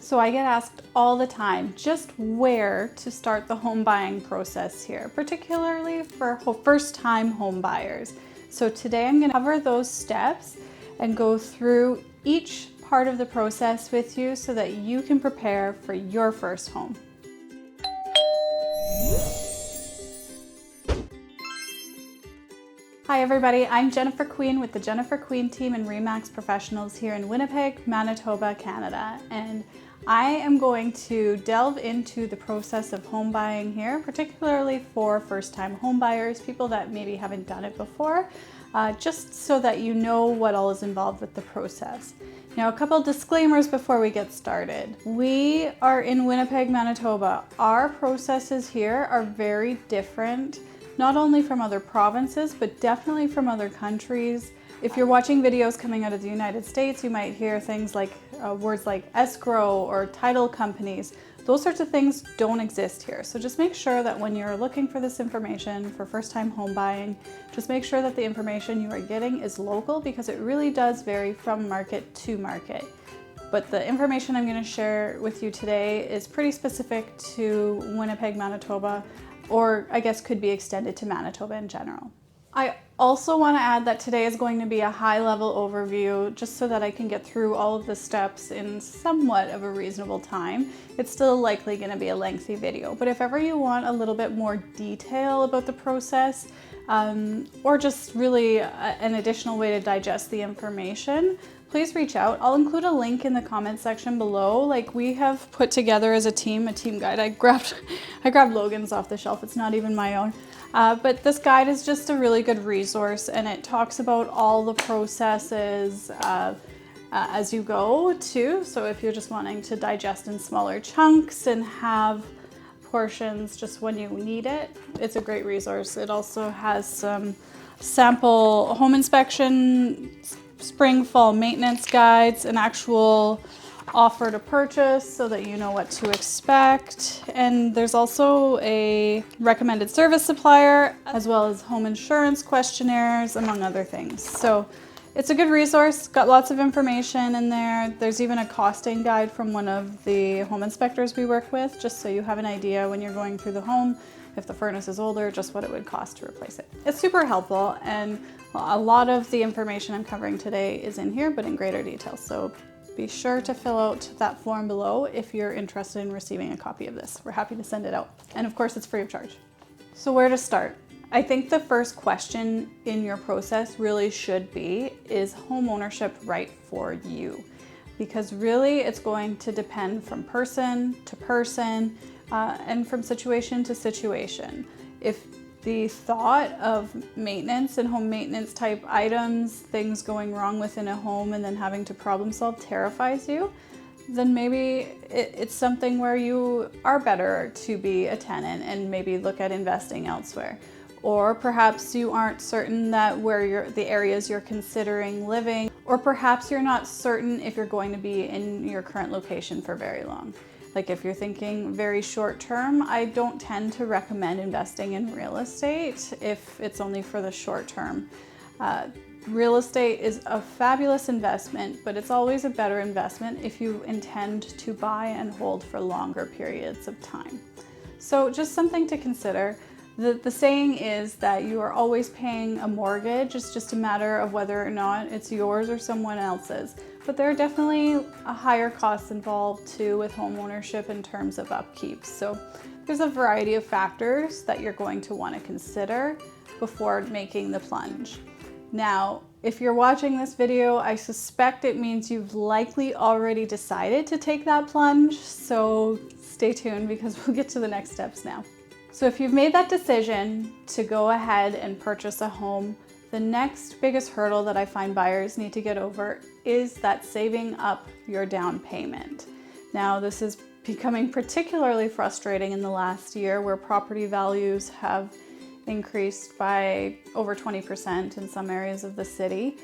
So I get asked all the time just where to start the home buying process here, particularly for first-time home buyers. So today I'm going to cover those steps and go through each part of the process with you so that you can prepare for your first home. Hi everybody, I'm Jennifer Queen with the Jennifer Queen team and RE/MAX Professionals here in Winnipeg, Manitoba, Canada. And I am going to delve into the process of home buying here, particularly for first-time home buyers, people that maybe haven't done it before, just so that you know what all is involved with the process. Now, a couple disclaimers before we get started. We are in Winnipeg, Manitoba. Our processes here are very different, not only from other provinces, but definitely from other countries. If you're watching videos coming out of the United States, you might hear things like words like escrow or title companies. Those sorts of things don't exist here. So just make sure that when you're looking for this information for first-time home buying, just make sure that the information you are getting is local, because it really does vary from market to market. But the information I'm going to share with you today is pretty specific to Winnipeg, Manitoba, or I guess could be extended to Manitoba in general. I also want to add that today is going to be a high-level overview, just so that I can get through all of the steps in somewhat of a reasonable time. It's still likely going to be a lengthy video, but if ever you want a little bit more detail about the process, or just really an additional way to digest the information, please reach out. I'll include a link in the comment section below. Like, we have put together as a team guide. I grabbed Logan's off the shelf. It's not even my own. But this guide is just a really good resource, and it talks about all the processes as you go too. So if you're just wanting to digest in smaller chunks and have portions just when you need it, it's a great resource. It also has some sample home inspection, spring, fall maintenance guides, an actual offer to purchase so that you know what to expect. And there's also a recommended service supplier, as well as home insurance questionnaires, among other things. So it's a good resource, got lots of information in there. There's even a costing guide from one of the home inspectors we work with, just so you have an idea when you're going through the home, if the furnace is older, just what it would cost to replace it. It's super helpful, and a lot of the information I'm covering today is in here, but in greater detail. So be sure to fill out that form below if you're interested in receiving a copy of this. We're happy to send it out. And of course, it's free of charge. So where to start? I think the first question in your process really should be, is home ownership right for you? Because really it's going to depend from person to person and from situation to situation. If the thought of maintenance and home maintenance type items, things going wrong within a home and then having to problem solve terrifies you, then maybe it's something where you are better to be a tenant and maybe look at investing elsewhere. Or perhaps you aren't certain that the areas you're considering living, or perhaps you're not certain if you're going to be in your current location for very long. Like, if you're thinking very short term, I don't tend to recommend investing in real estate if it's only for the short term. Real estate is a fabulous investment, but it's always a better investment if you intend to buy and hold for longer periods of time. So just something to consider. The saying is that you are always paying a mortgage. It's just a matter of whether or not it's yours or someone else's. But there are definitely a higher costs involved too with home ownership in terms of upkeep. So there's a variety of factors that you're going to want to consider before making the plunge. Now, if you're watching this video, I suspect it means you've likely already decided to take that plunge. So stay tuned, because we'll get to the next steps now. So if you've made that decision to go ahead and purchase a home, the next biggest hurdle that I find buyers need to get over is that saving up your down payment. Now, this is becoming particularly frustrating in the last year, where property values have increased by over 20% in some areas of the city,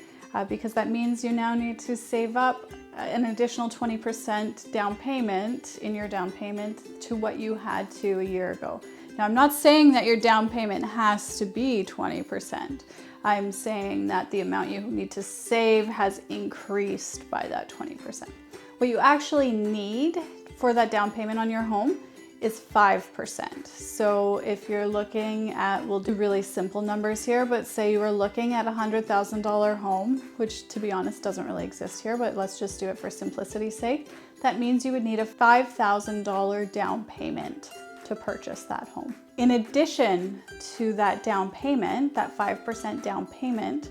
because that means you now need to save up an additional 20% down payment in your down payment to what you had to a year ago. Now, I'm not saying that your down payment has to be 20%. I'm saying that the amount you need to save has increased by that 20%. What you actually need for that down payment on your home is 5%. So if you're looking at, we'll do really simple numbers here, but say you were looking at a $100,000 home, which to be honest doesn't really exist here, but let's just do it for simplicity's sake. That means you would need a $5,000 down payment to purchase that home. In addition to that down payment, that 5% down payment,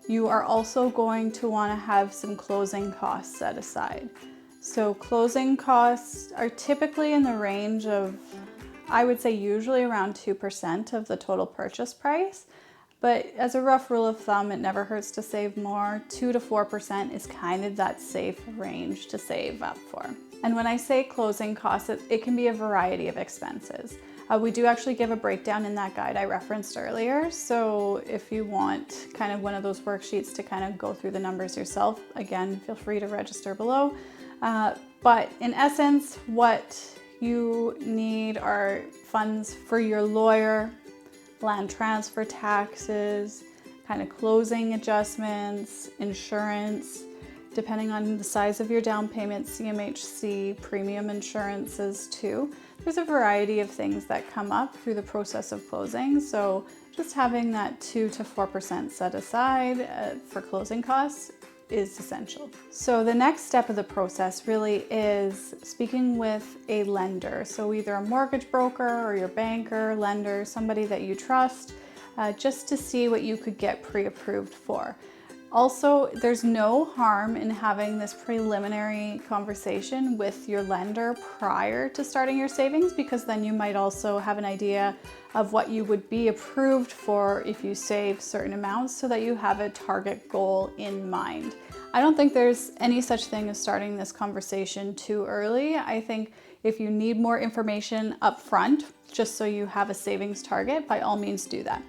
you are also going to want to have some closing costs set aside. So closing costs are typically in the range of, I would say usually around 2% of the total purchase price. But as a rough rule of thumb, it never hurts to save more. 2 to 4% is kind of that safe range to save up for. And when I say closing costs, it can be a variety of expenses. We do actually give a breakdown in that guide I referenced earlier. So if you want kind of one of those worksheets to kind of go through the numbers yourself, again, feel free to register below. But in essence, what you need are funds for your lawyer, land transfer taxes, kind of closing adjustments, insurance, depending on the size of your down payment, CMHC, premium insurances too. There's a variety of things that come up through the process of closing. So just having that 2 to 4% set aside for closing costs is essential. So the next step of the process really is speaking with a lender. So either a mortgage broker or your banker, lender, somebody that you trust, just to see what you could get pre-approved for. Also, there's no harm in having this preliminary conversation with your lender prior to starting your savings, because then you might also have an idea of what you would be approved for if you save certain amounts, so that you have a target goal in mind. I don't think there's any such thing as starting this conversation too early. I think if you need more information up front, just so you have a savings target, by all means do that.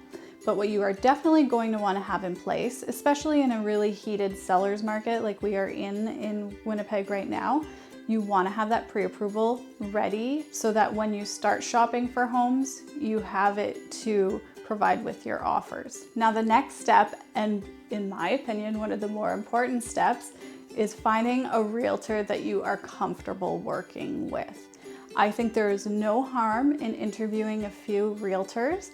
But what you are definitely going to want to have in place, especially in a really heated seller's market like we are in Winnipeg right now, you want to have that pre-approval ready so that when you start shopping for homes, you have it to provide with your offers. Now the next step, and in my opinion, one of the more important steps, is finding a realtor that you are comfortable working with. I think there is no harm in interviewing a few realtors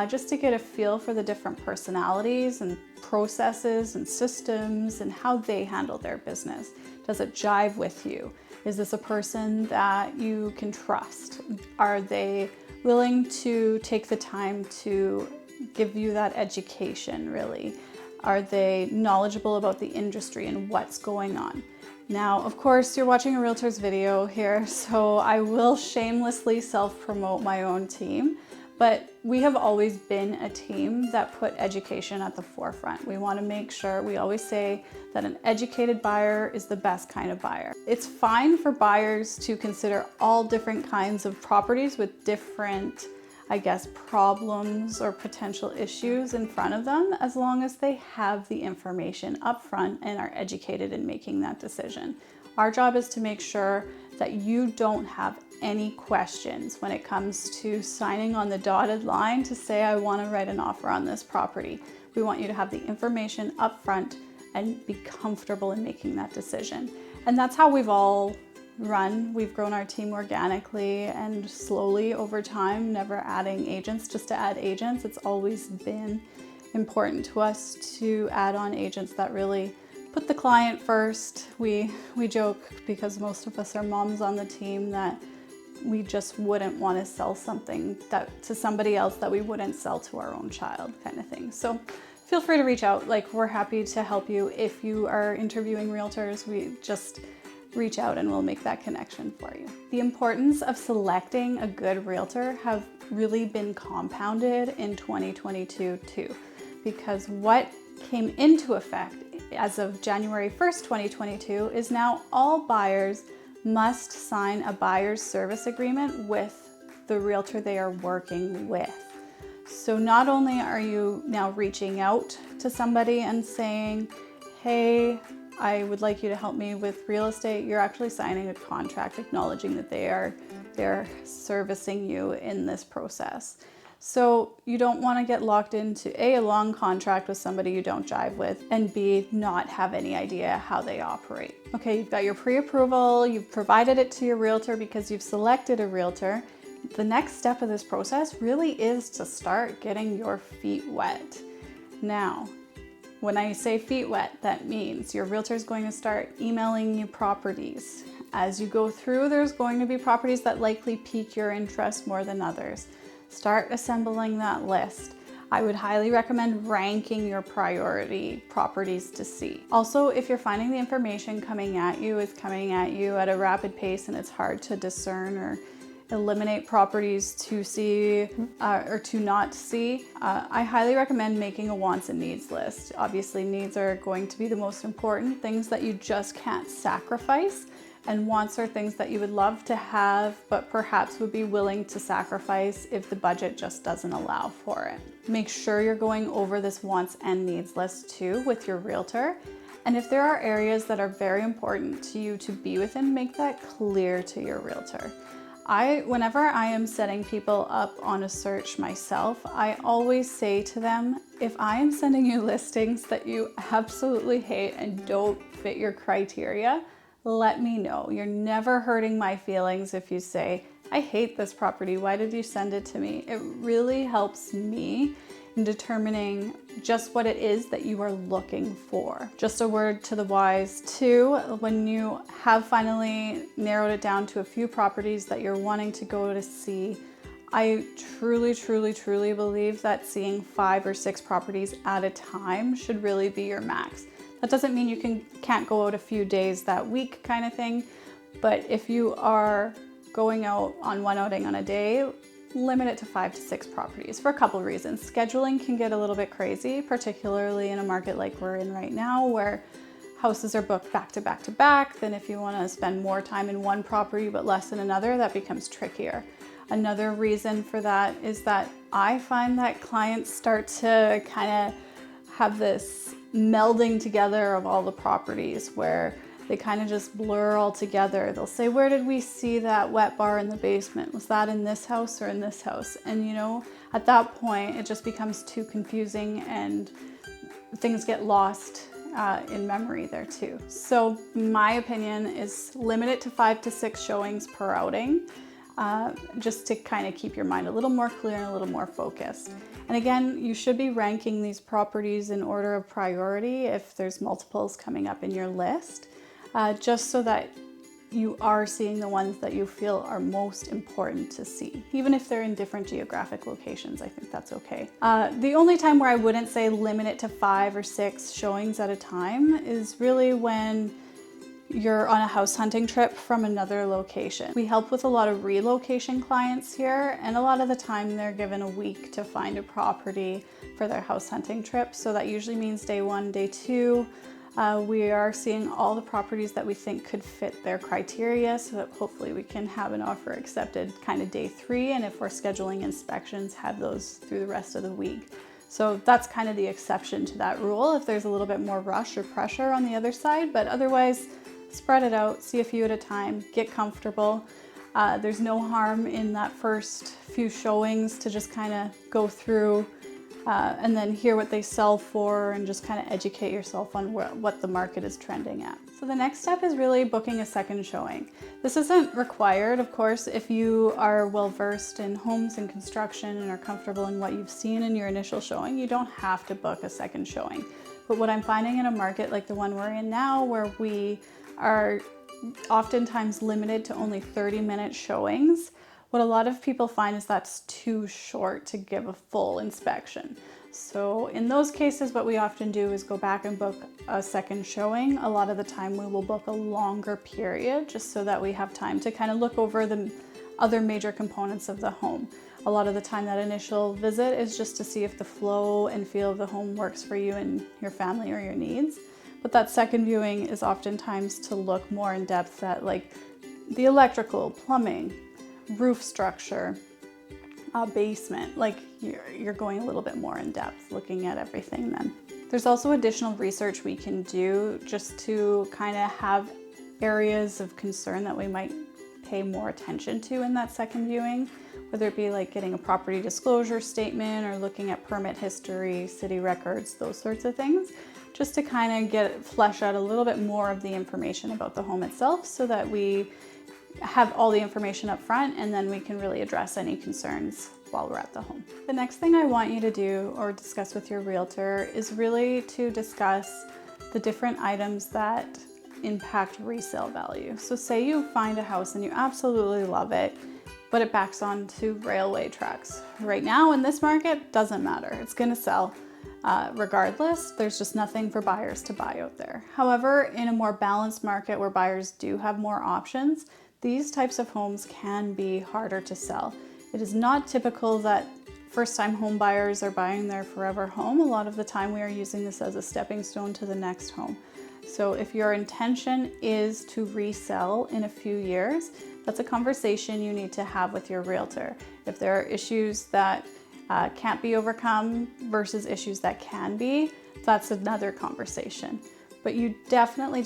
just to get a feel for the different personalities and processes and systems and how they handle their business. Does it jive with you? Is this a person that you can trust? Are they willing to take the time to give you that education, really? Are they knowledgeable about the industry and what's going on? Now, of course, you're watching a Realtor's video here, so I will shamelessly self-promote my own team, but we have always been a team that put education at the forefront. We want to make sure, we always say that an educated buyer is the best kind of buyer. It's fine for buyers to consider all different kinds of properties with different, I guess, problems or potential issues in front of them, as long as they have the information up front and are educated in making that decision. Our job is to make sure that you don't have any questions when it comes to signing on the dotted line to say, I want to write an offer on this property. We want you to have the information up front and be comfortable in making that decision. And that's how we've all run. We've grown our team organically and slowly over time, never adding agents just to add agents. It's always been important to us to add on agents that really put the client first. We joke, because most of us are moms on the team, that we just wouldn't want to sell something to somebody else that we wouldn't sell to our own child, kind of thing. So feel free to reach out. Like, we're happy to help you. If you are interviewing realtors, we just reach out and we'll make that connection for you. The importance of selecting a good realtor have really been compounded in 2022 too, because what came into effect as of January 1st, 2022 is now all buyers must sign a buyer's service agreement with the realtor they are working with. So not only are you now reaching out to somebody and saying, hey, I would like you to help me with real estate, you're actually signing a contract acknowledging that they're servicing you in this process. So you don't want to get locked into A, a long contract with somebody you don't jive with, and B, not have any idea how they operate. Okay, you've got your pre-approval, you've provided it to your realtor because you've selected a realtor. The next step of this process really is to start getting your feet wet. Now, when I say feet wet, that means your realtor is going to start emailing you properties. As you go through, there's going to be properties that likely pique your interest more than others. Start assembling that list. I would highly recommend ranking your priority properties to see. Also, if you're finding the information coming at you is coming at you at a rapid pace and it's hard to discern or eliminate properties to see or to not see, I highly recommend making a wants and needs list. Obviously, needs are going to be the most important, things that you just can't sacrifice, and wants are things that you would love to have, but perhaps would be willing to sacrifice if the budget just doesn't allow for it. Make sure you're going over this wants and needs list too with your realtor. And if there are areas that are very important to you to be within, make that clear to your realtor. Whenever I am setting people up on a search myself, I always say to them, if I am sending you listings that you absolutely hate and don't fit your criteria, let me know. You're never hurting my feelings if you say, I hate this property, why did you send it to me? It really helps me in determining just what it is that you are looking for. Just a word to the wise too, when you have finally narrowed it down to a few properties that you're wanting to go to see, I truly believe that seeing 5 or 6 properties at a time should really be your max. That doesn't mean you can't go out a few days that week kind of thing, but if you are going out on one outing on a day, limit it to 5 to 6 properties for a couple of reasons. Scheduling can get a little bit crazy, particularly in a market like we're in right now where houses are booked back to back to back. Then if you want to spend more time in one property but less in another, that becomes trickier. Another reason for that is that I find that clients start to kind of have this melding together of all the properties where they kind of just blur all together. They'll say, where did we see that wet bar in the basement? Was that in this house or in this house? And you know, at that point, it just becomes too confusing and things get lost in memory there too. So my opinion is limit it to 5 to 6 showings per outing, just to kind of keep your mind a little more clear and a little more focused. And again, you should be ranking these properties in order of priority if there's multiples coming up in your list, just so that you are seeing the ones that you feel are most important to see. Even if they're in different geographic locations, I think that's okay. The only time where I wouldn't say limit it to 5 or 6 showings at a time is really when you're on a house hunting trip from another location. We help with a lot of relocation clients here, and a lot of the time they're given a week to find a property for their house hunting trip. So that usually means day 1, day 2. We are seeing all the properties that we think could fit their criteria so that hopefully we can have an offer accepted kind of day 3. And if we're scheduling inspections, have those through the rest of the week. So that's kind of the exception to that rule if there's a little bit more rush or pressure on the other side, but otherwise, spread it out, see a few at a time, get comfortable. There's no harm in that first few showings to just kind of go through and then hear what they sell for and just kind of educate yourself on what the market is trending at. So the next step is really booking a second showing. This isn't required, of course, if you are well versed in homes and construction and are comfortable in what you've seen in your initial showing. You don't have to book a second showing. But what I'm finding in a market like the one we're in now, where we are oftentimes limited to only 30-minute showings, what a lot of people find is that's too short to give a full inspection. So in those cases, what we often do is go back and book a second showing. A lot of the time we will book a longer period just so that we have time to kind of look over the other major components of the home. A lot of the time that initial visit is just to see if the flow and feel of the home works for you and your family or your needs. But that second viewing is oftentimes to look more in depth at like the electrical, plumbing, roof structure, basement. Like you're going a little bit more in depth looking at everything then. There's also additional research we can do just to kind of have areas of concern that we might pay more attention to in that second viewing, whether it be like getting a property disclosure statement or looking at permit history, city records, those sorts of things, just to kind of flesh out a little bit more of the information about the home itself so that we have all the information up front and then we can really address any concerns while we're at the home. The next thing I want you to do or discuss with your realtor is really to discuss the different items that impact resale value. So say you find a house and you absolutely love it, but it backs onto railway tracks. Right now in this market, doesn't matter. It's gonna sell regardless. There's just nothing for buyers to buy out there. However, in a more balanced market where buyers do have more options, these types of homes can be harder to sell. It is not typical that first-time home buyers are buying their forever home. A lot of the time we are using this as a stepping stone to the next home. So if your intention is to resell in a few years, that's a conversation you need to have with your realtor. If there are issues that can't be overcome versus issues that can be, that's another conversation. But you definitely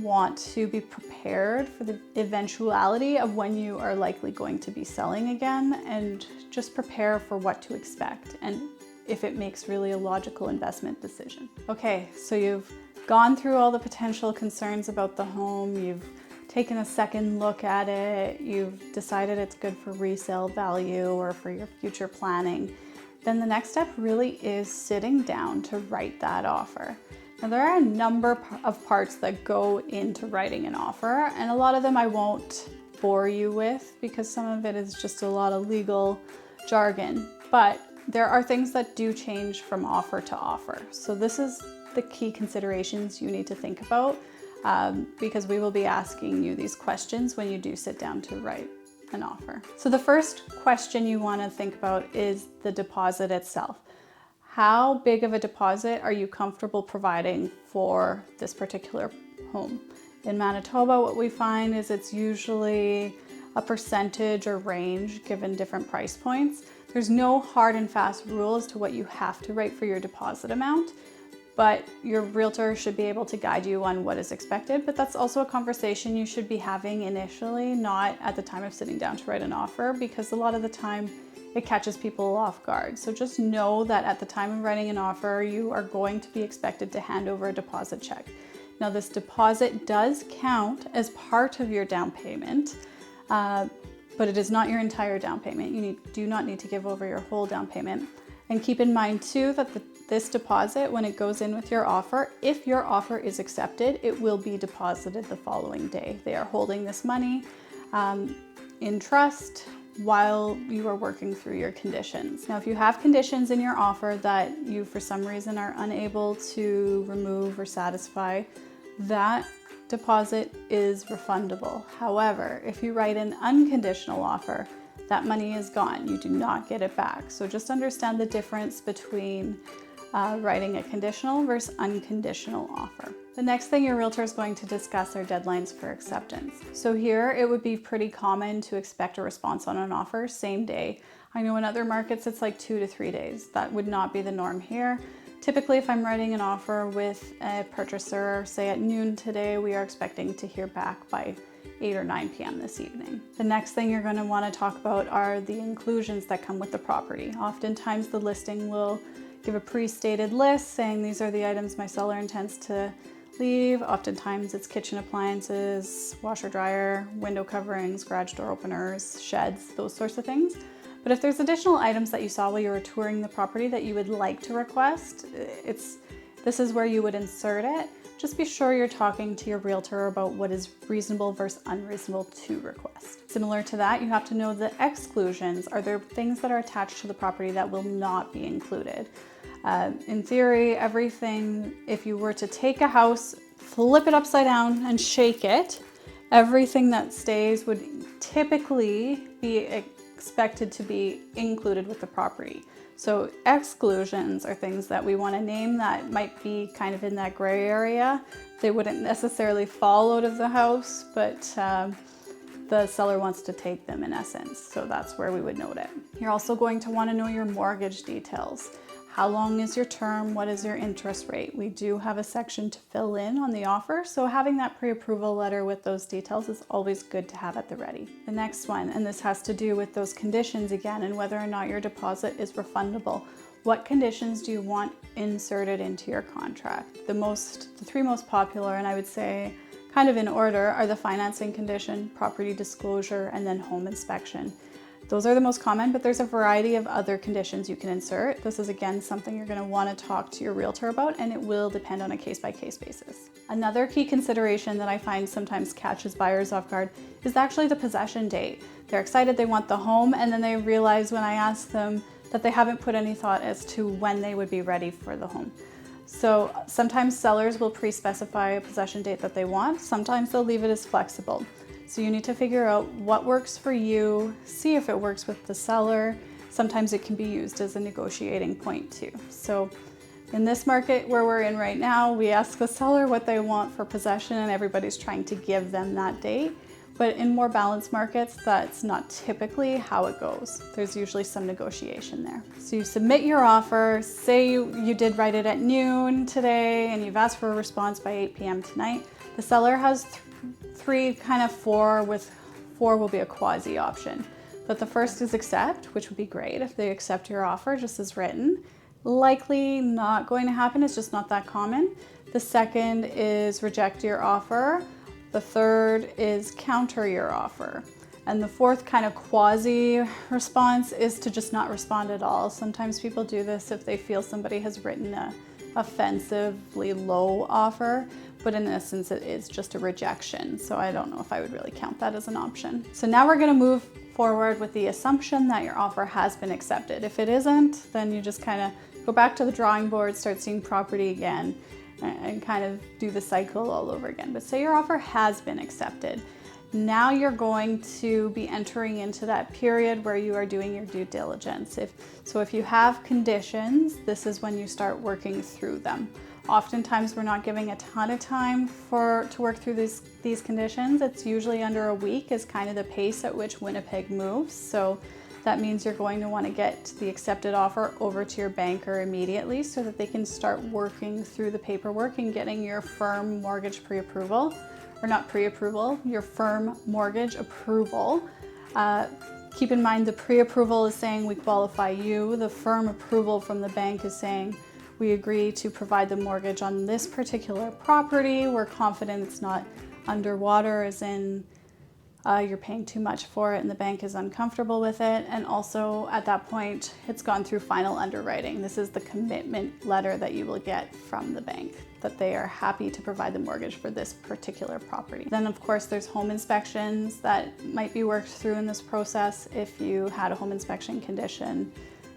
want to be prepared for the eventuality of when you are likely going to be selling again, and just prepare for what to expect and if it makes really a logical investment decision. Okay, so you've gone through all the potential concerns about the home, you've taken a second look at it, you've decided it's good for resale value or for your future planning. Then the next step really is sitting down to write that offer. Now there are a number of parts that go into writing an offer, and a lot of them I won't bore you with because some of it is just a lot of legal jargon, but there are things that do change from offer to offer. So this is the key considerations you need to think about because we will be asking you these questions when you do sit down to write an offer. So the first question you want to think about is the deposit itself. How big of a deposit are you comfortable providing for this particular home? In Manitoba, what we find is it's usually a percentage or range given different price points. There's no hard and fast rule as to what you have to write for your deposit amount, but your realtor should be able to guide you on what is expected. But that's also a conversation you should be having initially, not at the time of sitting down to write an offer, because a lot of the time it catches people off guard. So just know that at the time of writing an offer, you are going to be expected to hand over a deposit check. Now this deposit does count as part of your down payment, but it is not your entire down payment. You do not need to give over your whole down payment. And keep in mind too that this deposit, when it goes in with your offer, if your offer is accepted, it will be deposited the following day. They are holding this money in trust while you are working through your conditions. Now, if you have conditions in your offer that you for some reason are unable to remove or satisfy, that deposit is refundable. However, if you write an unconditional offer, that money is gone. You do not get it back. So just understand the difference between writing a conditional versus unconditional offer. The next thing your realtor is going to discuss are deadlines for acceptance. So here it would be pretty common to expect a response on an offer same day. I know in other markets it's like 2 to 3 days. That would not be the norm here. Typically, if I'm writing an offer with a purchaser, say at noon today, we are expecting to hear back by 8 or 9 p.m. this evening. The next thing you're going to want to talk about are the inclusions that come with the property. Oftentimes the listing will give a pre-stated list saying these are the items my seller intends to leave. Oftentimes it's kitchen appliances, washer dryer, window coverings, garage door openers, sheds, those sorts of things. But if there's additional items that you saw while you were touring the property that you would like to request, this is where you would insert it. Just be sure you're talking to your realtor about what is reasonable versus unreasonable to request. Similar to that, you have to know the exclusions. Are there things that are attached to the property that will not be included? In theory, everything, if you were to take a house, flip it upside down and shake it, everything that stays would typically be expected to be included with the property. So exclusions are things that we want to name that might be kind of in that gray area. They wouldn't necessarily fall out of the house, but the seller wants to take them in essence. So that's where we would note it. You're also going to want to know your mortgage details. How long is your term? What is your interest rate? We do have a section to fill in on the offer, so having that pre-approval letter with those details is always good to have at the ready. The next one, and this has to do with those conditions again and whether or not your deposit is refundable. What conditions do you want inserted into your contract? The three most popular, and I would say kind of in order, are the financing condition, property disclosure, and then home inspection. Those are the most common, but there's a variety of other conditions you can insert. This is again something you're going to want to talk to your realtor about, and it will depend on a case-by-case basis. Another key consideration that I find sometimes catches buyers off guard is actually the possession date. They're excited, they want the home, and then they realize when I ask them that they haven't put any thought as to when they would be ready for the home. So sometimes sellers will pre-specify a possession date that they want. Sometimes they'll leave it as flexible. So you need to figure out what works for you, see if it works with the seller. Sometimes it can be used as a negotiating point too. So in this market where we're in right now, we ask the seller what they want for possession and everybody's trying to give them that date. But in more balanced markets, that's not typically how it goes. There's usually some negotiation there. So you submit your offer, say you did write it at noon today and you've asked for a response by 8 p.m. tonight. The seller has four will be a quasi option. But the first is accept, which would be great if they accept your offer just as written. Likely not going to happen, it's just not that common. The second is reject your offer. The third is counter your offer. And the fourth kind of quasi response is to just not respond at all. Sometimes people do this if they feel somebody has written a offensively low offer, but in essence it is just a rejection. So I don't know if I would really count that as an option. So now we're going to move forward with the assumption that your offer has been accepted. If it isn't, then you just kind of go back to the drawing board, start seeing property again, and kind of do the cycle all over again. But say your offer has been accepted. Now you're going to be entering into that period where you are doing your due diligence. If you have conditions, this is when you start working through them. Oftentimes we're not giving a ton of time to work through these conditions. It's usually under a week is kind of the pace at which Winnipeg moves. So that means you're going to want to get the accepted offer over to your banker immediately so that they can start working through the paperwork and getting your firm mortgage pre-approval. Or not pre-approval, your firm mortgage approval. Keep in mind the pre-approval is saying we qualify you. The firm approval from the bank is saying we agree to provide the mortgage on this particular property. We're confident it's not underwater, as in you're paying too much for it and the bank is uncomfortable with it. And also at that point, it's gone through final underwriting. This is the commitment letter that you will get from the bank that they are happy to provide the mortgage for this particular property. Then of course there's home inspections that might be worked through in this process if you had a home inspection condition,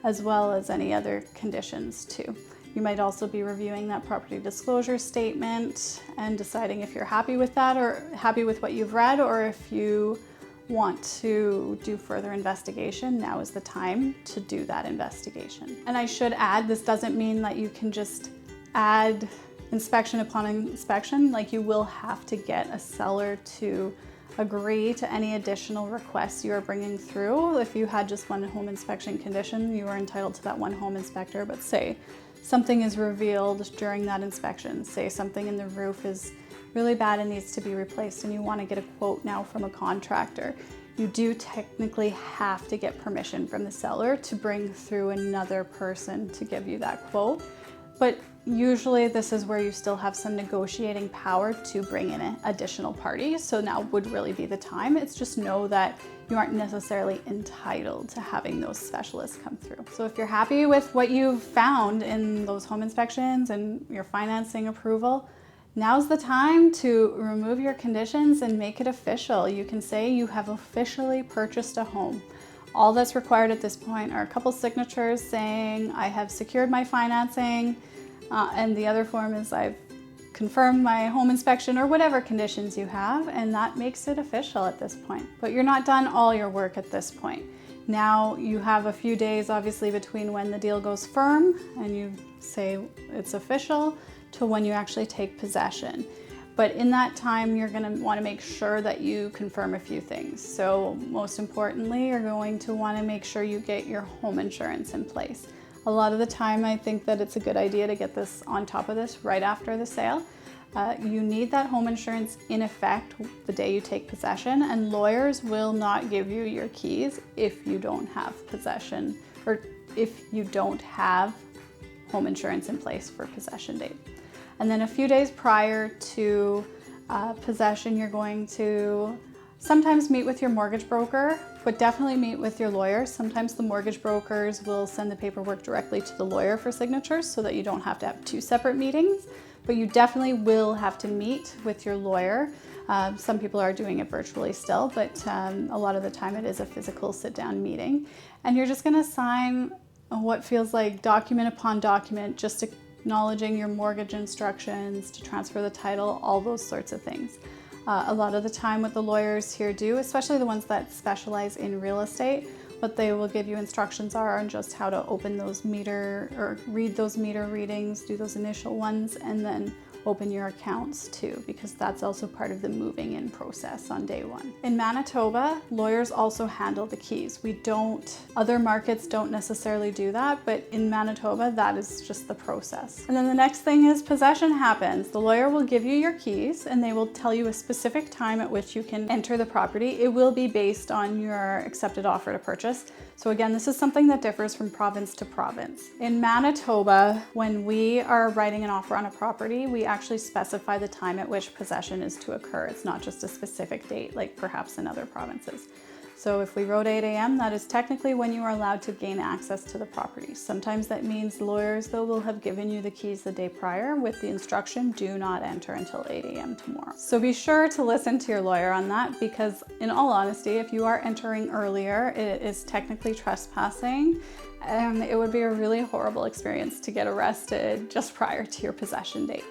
as well as any other conditions too. You might also be reviewing that property disclosure statement and deciding if you're happy with that or happy with what you've read, or if you want to do further investigation. Now is the time to do that investigation. And I should add, this doesn't mean that you can just add inspection upon inspection. Like, you will have to get a seller to agree to any additional requests you are bringing through. If you had just one home inspection condition, you are entitled to that one home inspector. But say something is revealed during that inspection, say something in the roof is really bad and needs to be replaced, and you want to get a quote now from a contractor, you do technically have to get permission from the seller to bring through another person to give you that quote. But usually this is where you still have some negotiating power to bring in additional parties. So now would really be the time. It's just know that you aren't necessarily entitled to having those specialists come through. So if you're happy with what you've found in those home inspections and your financing approval, now's the time to remove your conditions and make it official. You can say you have officially purchased a home. All that's required at this point are a couple signatures saying I have secured my financing, and the other form is I've confirmed my home inspection, or whatever conditions you have, and that makes it official at this point. But you're not done all your work at this point. Now you have a few days obviously between when the deal goes firm and you say it's official to when you actually take possession. But in that time, you're going to want to make sure that you confirm a few things. So most importantly, you're going to want to make sure you get your home insurance in place. A lot of the time I think that it's a good idea to get this on top of this right after the sale. You need that home insurance in effect the day you take possession, and lawyers will not give you your keys if you don't have possession, or if you don't have home insurance in place for possession date. And then a few days prior to possession, you're going to sometimes meet with your mortgage broker, but definitely meet with your lawyer. Sometimes the mortgage brokers will send the paperwork directly to the lawyer for signatures so that you don't have to have two separate meetings, but you definitely will have to meet with your lawyer. Some people are doing it virtually still, but a lot of the time it is a physical sit-down meeting. And you're just gonna sign what feels like document upon document, just acknowledging your mortgage instructions to transfer the title, all those sorts of things. A lot of the time what the lawyers here do, especially the ones that specialize in real estate, what they will give you instructions are on just how to open those meter, or read those meter readings, do those initial ones, and then open your accounts too, because that's also part of the moving in process on day one. In Manitoba, lawyers also handle the keys. Other markets don't necessarily do that, but in Manitoba, that is just the process. And then the next thing is possession happens. The lawyer will give you your keys and they will tell you a specific time at which you can enter the property. It will be based on your accepted offer to purchase. So again, this is something that differs from province to province. In Manitoba, when we are writing an offer on a property, we actually specify the time at which possession is to occur. It's not just a specific date like perhaps in other provinces. So if we wrote 8 a.m., that is technically when you are allowed to gain access to the property. Sometimes that means lawyers, though, will have given you the keys the day prior with the instruction, do not enter until 8 a.m. tomorrow. So be sure to listen to your lawyer on that, because in all honesty, if you are entering earlier, it is technically trespassing, and it would be a really horrible experience to get arrested just prior to your possession date.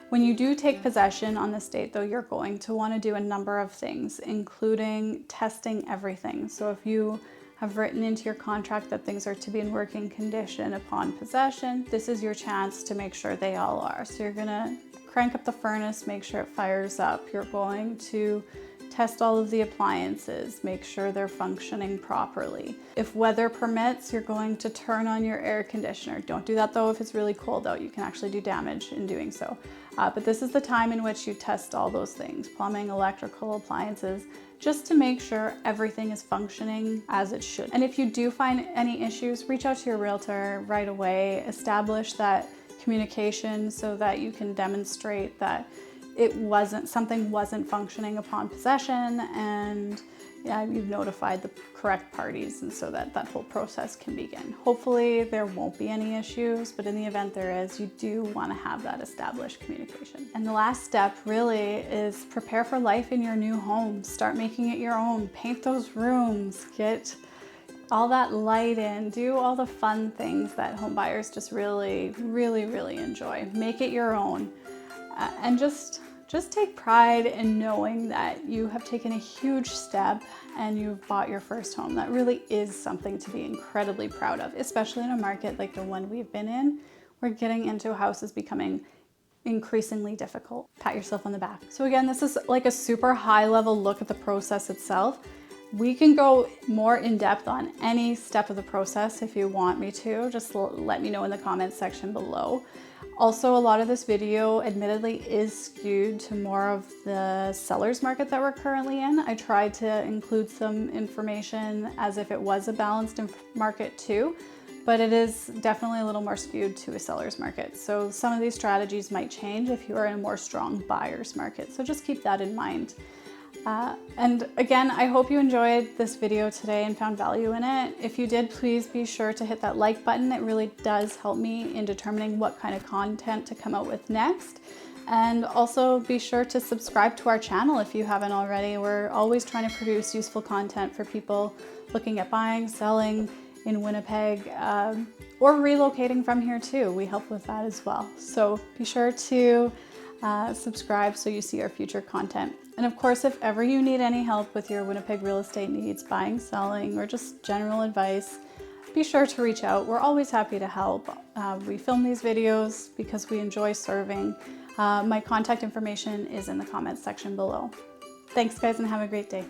When you do take possession on this date, though, you're going to want to do a number of things, including testing everything. So if you have written into your contract that things are to be in working condition upon possession, this is your chance to make sure they all are. So you're going to crank up the furnace, make sure it fires up. You're going to test all of the appliances, make sure they're functioning properly. If weather permits, you're going to turn on your air conditioner. Don't do that though if it's really cold out. You can actually do damage in doing so. But this is the time in which you test all those things, plumbing, electrical, appliances, just to make sure everything is functioning as it should. And if you do find any issues, reach out to your realtor right away. Establish that communication so that you can demonstrate that something wasn't functioning upon possession, and you've notified the correct parties, and so that whole process can begin. Hopefully there won't be any issues, but in the event there is, you do want to have that established communication. And the last step really is prepare for life in your new home. Start making it your own. Paint those rooms, get all that light in, do all the fun things that home buyers just really, really, really enjoy. Make it your own. And just take pride in knowing that you have taken a huge step and you've bought your first home. That really is something to be incredibly proud of, especially in a market like the one we've been in, where getting into a house is becoming increasingly difficult. Pat yourself on the back. So again, this is like a super high level look at the process itself. We can go more in depth on any step of the process if you want me to. Just let me know in the comments section below. Also, a lot of this video admittedly is skewed to more of the seller's market that we're currently in. I tried to include some information as if it was a balanced market too, but it is definitely a little more skewed to a seller's market. So some of these strategies might change if you are in a more strong buyer's market. So just keep that in mind. And again, I hope you enjoyed this video today and found value in it. If you did, please be sure to hit that like button. It really does help me in determining what kind of content to come out with next. And also be sure to subscribe to our channel if you haven't already. We're always trying to produce useful content for people looking at buying, selling in Winnipeg, or relocating from here too. We help with that as well. So be sure to subscribe so you see our future content. And of course, if ever you need any help with your Winnipeg real estate needs, buying, selling, or just general advice, be sure to reach out. We're always happy to help. We film these videos because we enjoy serving. My contact information is in the comments section below. Thanks guys, and have a great day.